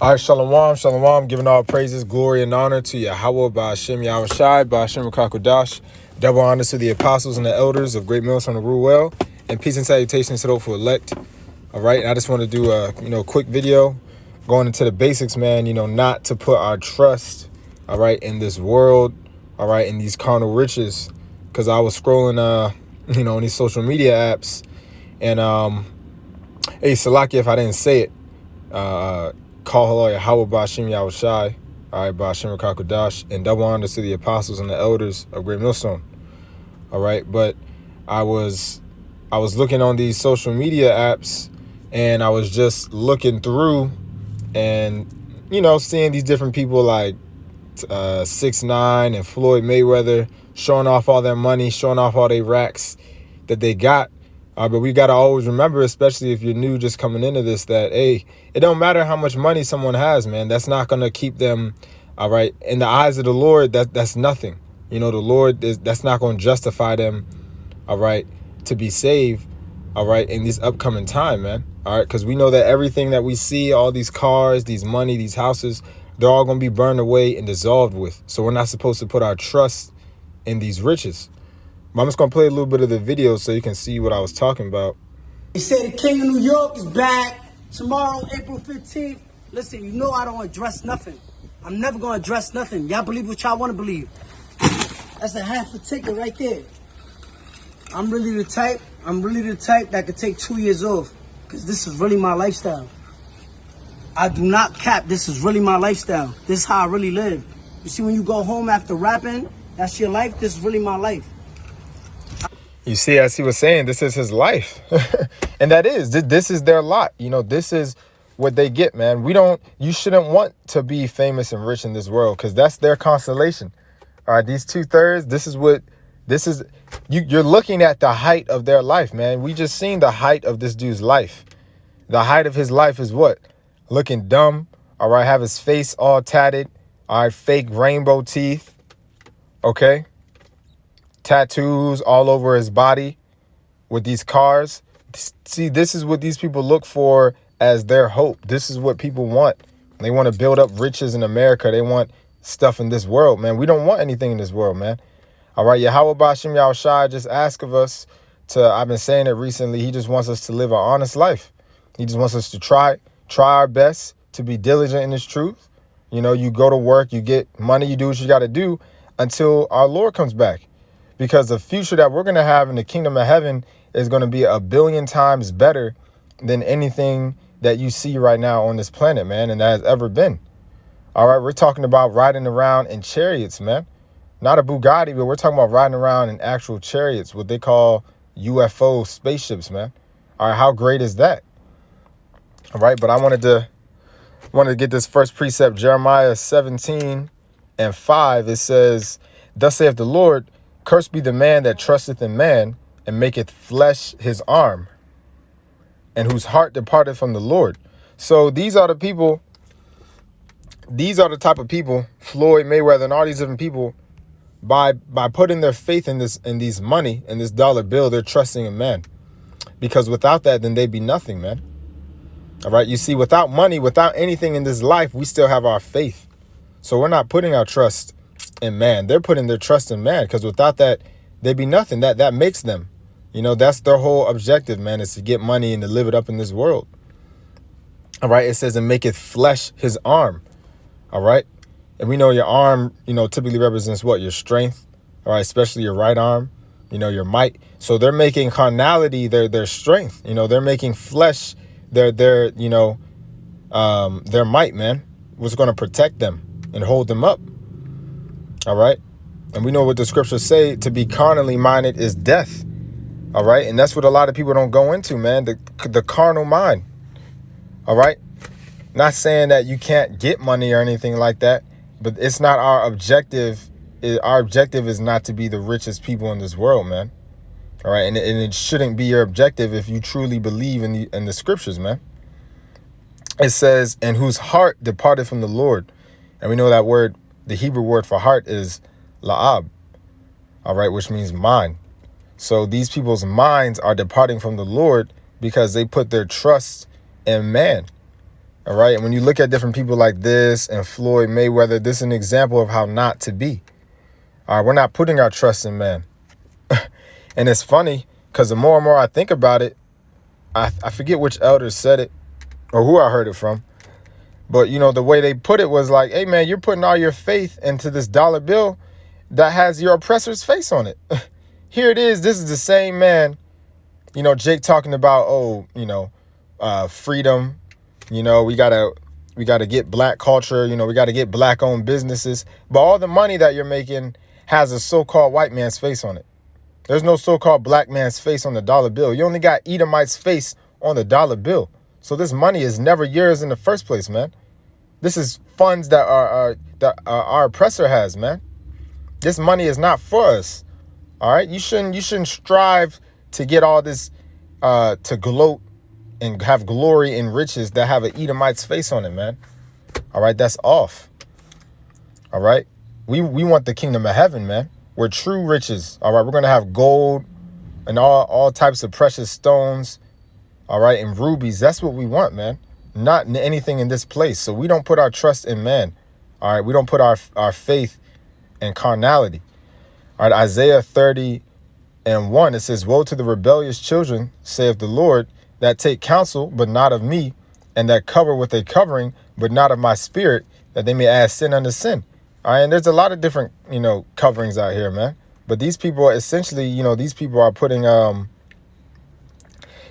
All right, shalom, shalom, giving all praises, glory, and honor to Yahweh, Ba'ashem Yahushai, Ba'ashem Rakakodash, double honors to the apostles and the elders of Great Mills from the Ruel, and peace and salutations to those who elect. All right, and I just want to do a quick video going into the basics, man. Not to put our trust, all right, in this world, all right, in these carnal riches, because I was scrolling, on these social media apps, and hey, Salaki, if I didn't say it. Call hello Yahweh Ba'ashem Yahushai, all right, Ba'ashem Rakakodash, and double honors to the apostles and the elders of Great Millstone. All right, but I was looking on these social media apps, and I was just looking through, and seeing these different people like 6ix9ine and Floyd Mayweather showing off all their money, showing off all their racks that they got. But we got to always remember, especially if you're new just coming into this, that, hey, it don't matter how much money someone has, man. That's not going to keep them, all right, in the eyes of the Lord. That's nothing. The Lord, that's not going to justify them, all right, to be saved, all right, in this upcoming time, man. All right, because we know that everything that we see, all these cars, these money, these houses, they're all going to be burned away and dissolved with. So we're not supposed to put our trust in these riches. I'm just going to play a little bit of the video so you can see what I was talking about. They say the King of New York is back tomorrow, April 15th. Listen, I don't address nothing. I'm never going to address nothing. Y'all believe what y'all want to believe. That's a half a ticket right there. I'm really the type that could take 2 years off, because this is really my lifestyle. I do not cap. This is really my lifestyle. This is how I really live. You see, when you go home after rapping, that's your life. This is really my life. You see, as he was saying, this is his life. And that is, this is their lot. This is what they get, man. You shouldn't want to be famous and rich in this world, because that's their constellation. All right, these 2/3, you're looking at the height of their life, man. We just seen the height of this dude's life. The height of his life is what? Looking dumb, all right, have his face all tatted, all right, fake rainbow teeth, okay? Tattoos all over his body with these cars. See, this is what these people look for as their hope. This is what people want. They want to build up riches in America. They want stuff in this world, man. We don't want anything in this world, man. All right, Yahweh Ba'ashem Yahushai just ask of us I've been saying it recently, he just wants us to live an honest life. He just wants us to try our best to be diligent in his truth. You go to work, you get money, you do what you got to do until our Lord comes back. Because the future that we're going to have in the kingdom of heaven is going to be 1,000,000,000 times better than anything that you see right now on this planet, man, and that has ever been. All right, we're talking about riding around in chariots, man. Not a Bugatti, but we're talking about riding around in actual chariots, what they call UFO spaceships, man. All right, how great is that? All right, but I wanted to get this first precept, Jeremiah 17:5. It says, "Thus saith the Lord, cursed be the man that trusteth in man, and maketh flesh his arm, and whose heart departed from the Lord." So these are the people, these are the type of people, Floyd Mayweather and all these different people, by putting their faith in these money, in this dollar bill, they're trusting in man. Because without that, then they'd be nothing, man. All right, you see, without money, without anything in this life, we still have our faith. So we're not putting our trust in man. They're putting their trust in man, because without that, they'd be nothing. That makes them, that's their whole objective, man, is to get money and to live it up in this world. All right, it says, "and maketh flesh his arm." All right, and we know your arm, typically represents what? Your strength. All right, especially your right arm, your might. So they're making carnality their strength. They're making flesh their might, man. What's going to protect them and hold them up. All right. And we know what the scriptures say, to be carnally minded is death. All right. And that's what a lot of people don't go into, man. The carnal mind. All right. Not saying that you can't get money or anything like that, but it's not our objective. Our objective is not to be the richest people in this world, man. All right. And it shouldn't be your objective if you truly believe in the scriptures, man. It says, "and whose heart departed from the Lord." And we know that word, the Hebrew word for heart is la'ab, all right, which means mind. So these people's minds are departing from the Lord because they put their trust in man. All right. And when you look at different people like this and Floyd Mayweather, this is an example of how not to be. All right. We're not putting our trust in man. And it's funny because the more and more I think about it, I forget which elders said it or who I heard it from. But, you know, the way they put it was like, hey, man, you're putting all your faith into this dollar bill that has your oppressor's face on it. Here it is. This is the same man, you know, Jake talking about, oh, you know, freedom. You know, we gotta get black culture. You know, we got to get black owned businesses. But all the money that you're making has a so-called white man's face on it. There's no so-called black man's face on the dollar bill. You only got Edomite's face on the dollar bill. So this money is never yours in the first place, man. This is funds that our oppressor has, man. This money is not for us. All right. You shouldn't strive to get all this to gloat and have glory in riches that have an Edomite's face on it, man. All right. That's off. All right. We want the kingdom of heaven, man. We're true riches. All right. We're going to have gold and all types of precious stones. All right. And rubies. That's what we want, man. Not anything in this place. So we don't put our trust in man. All right. We don't put our faith in carnality. All right. Isaiah 30:1, it says, woe to the rebellious children, saith the Lord, that take counsel, but not of me, and that cover with a covering, but not of my spirit, that they may add sin unto sin. All right. And there's a lot of different, you know, coverings out here, man. But these people are essentially, you know, these people are putting,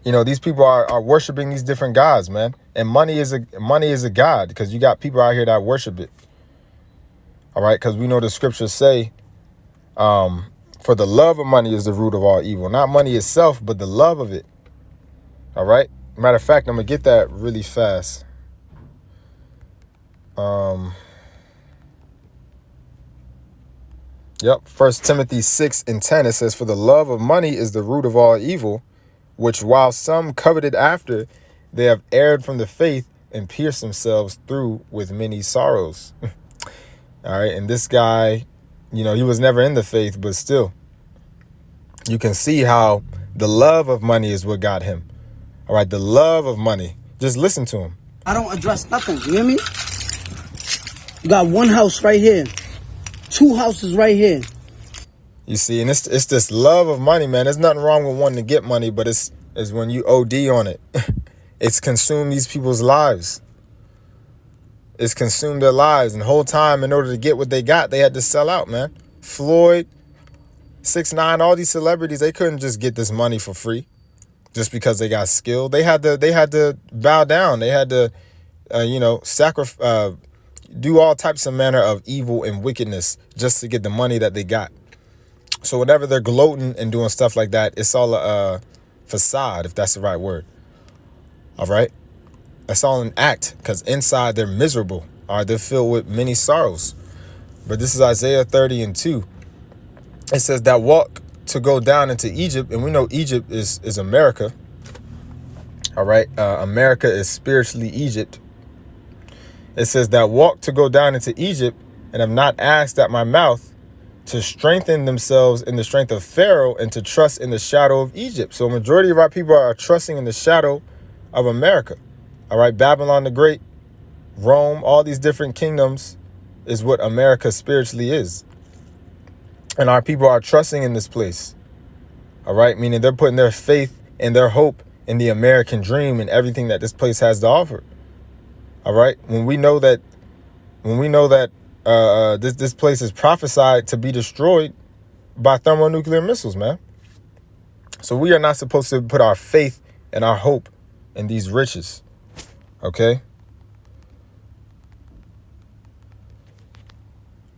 these people are worshiping these different gods, man. And money is a god, because you got people out here that worship it. All right. Because we know the scriptures say, for the love of money is the root of all evil. Not money itself, but the love of it. All right. Matter of fact, I'm going to get that really fast. Yep. 1 Timothy 6:10, it says, for the love of money is the root of all evil, which while some coveted after, they have erred from the faith and pierced themselves through with many sorrows. All right. And this guy, you know, he was never in the faith, but still, you can see how the love of money is what got him. All right. The love of money. Just listen to him. I don't address nothing. You hear me? You got one house right here. Two houses right here. You see, and it's this love of money, man. There's nothing wrong with wanting to get money, but it's when you OD on it. It's consumed these people's lives. It's consumed their lives. And the whole time, in order to get what they got, they had to sell out, man. Floyd, 6ix9ine, all these celebrities, they couldn't just get this money for free just because they got skill. They had to bow down. They had to, sacrifice, do all types of manner of evil and wickedness just to get the money that they got. So whenever they're gloating and doing stuff like that, it's all a facade, if that's the right word. All right. That's all an act, because inside they're miserable. All right. They're filled with many sorrows. But this is Isaiah 30:2. It says that walk to go down into Egypt. And we know Egypt is America. All right. America is spiritually Egypt. It says that walk to go down into Egypt and have not asked at my mouth to strengthen themselves in the strength of Pharaoh and to trust in the shadow of Egypt. So a majority of our people are trusting in the shadow of America. All right. Babylon the Great, Rome, all these different kingdoms is what America spiritually is. And our people are trusting in this place. All right. Meaning they're putting their faith and their hope in the American dream and everything that this place has to offer. All right. When we know that this place is prophesied to be destroyed by thermonuclear missiles, man. So we are not supposed to put our faith and our hope in these riches. OK.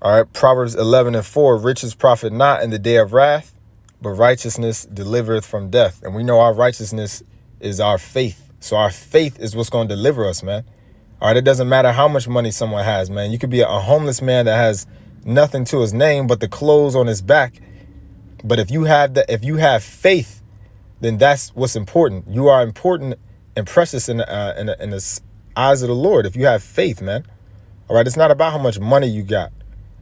All right. Proverbs 11:4. Riches profit not in the day of wrath, but righteousness delivereth from death. And we know our righteousness is our faith. So our faith is what's going to deliver us, man. All right. It doesn't matter how much money someone has, man. You could be a homeless man that has nothing to his name but the clothes on his back. But if you have faith, then that's what's important. You are important and precious in the eyes of the Lord. If you have faith, man. All right. It's not about how much money you got.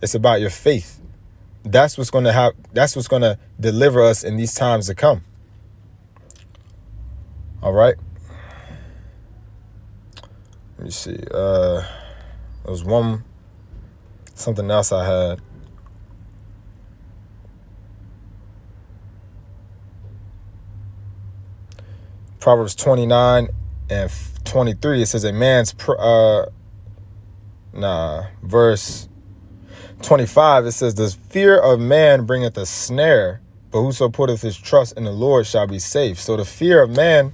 It's about your faith. That's what's going to deliver us in these times to come. All right. Let me see. There was something else I had. Proverbs 29 and 23, it says verse 25, it says, the fear of man bringeth a snare, but whoso putteth his trust in the Lord shall be safe. So the fear of man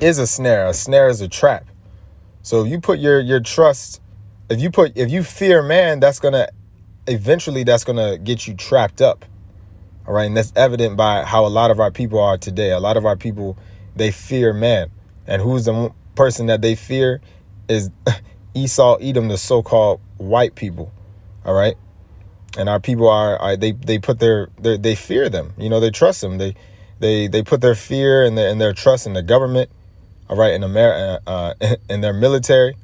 is a snare. A snare is a trap. So if you put your trust, if you fear man, that's gonna get you trapped up. All right, and that's evident by how a lot of our people are today. A lot of our people, they fear man. And who's the person that they fear is Esau, Edom, the so-called white people. All right. And our people they put they fear them. You know, they trust them. They put their fear and their trust in the government. All right. In America, in their military,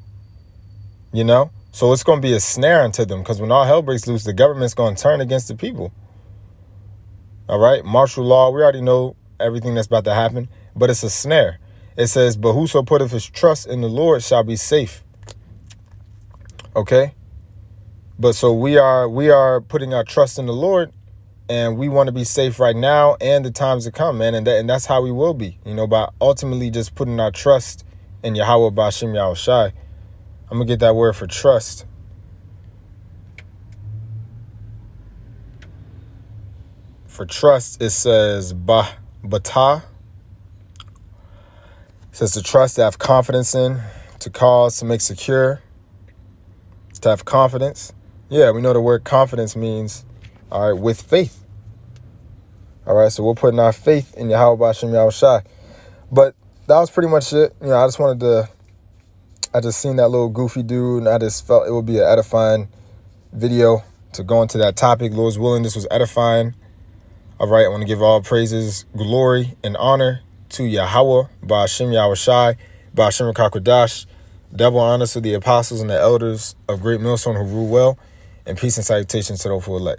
you know, so it's going to be a snare unto them, because when all hell breaks loose, the government's going to turn against the people. All right. Martial law. We already know everything that's about to happen, but it's a snare. It says, but whoso putteth his trust in the Lord shall be safe. OK. But so we are putting our trust in the Lord, and we want to be safe right now and the times to come, man. And that's how we will be, you know, by ultimately just putting our trust in Yahweh Ba'Shem Yahushai. I'm going to get that word for trust. For trust, it says bata. It says to trust, to have confidence in, to cause, to make secure, to have confidence. Yeah, we know the word confidence means, all right, with faith. All right, so we're putting our faith in Yahweh Ba'Shem Yahushai. But that was pretty much it. You know, I just seen that little goofy dude, and I just felt it would be an edifying video to go into that topic. Lord's willing, this was edifying. All right, I want to give all praises, glory, and honor to Yahweh Ba'Shem Yahushai, Ba'Shem Kakodash. Double honors to the apostles and the elders of Great Millstone who rule well, and peace and salutations to those who elect.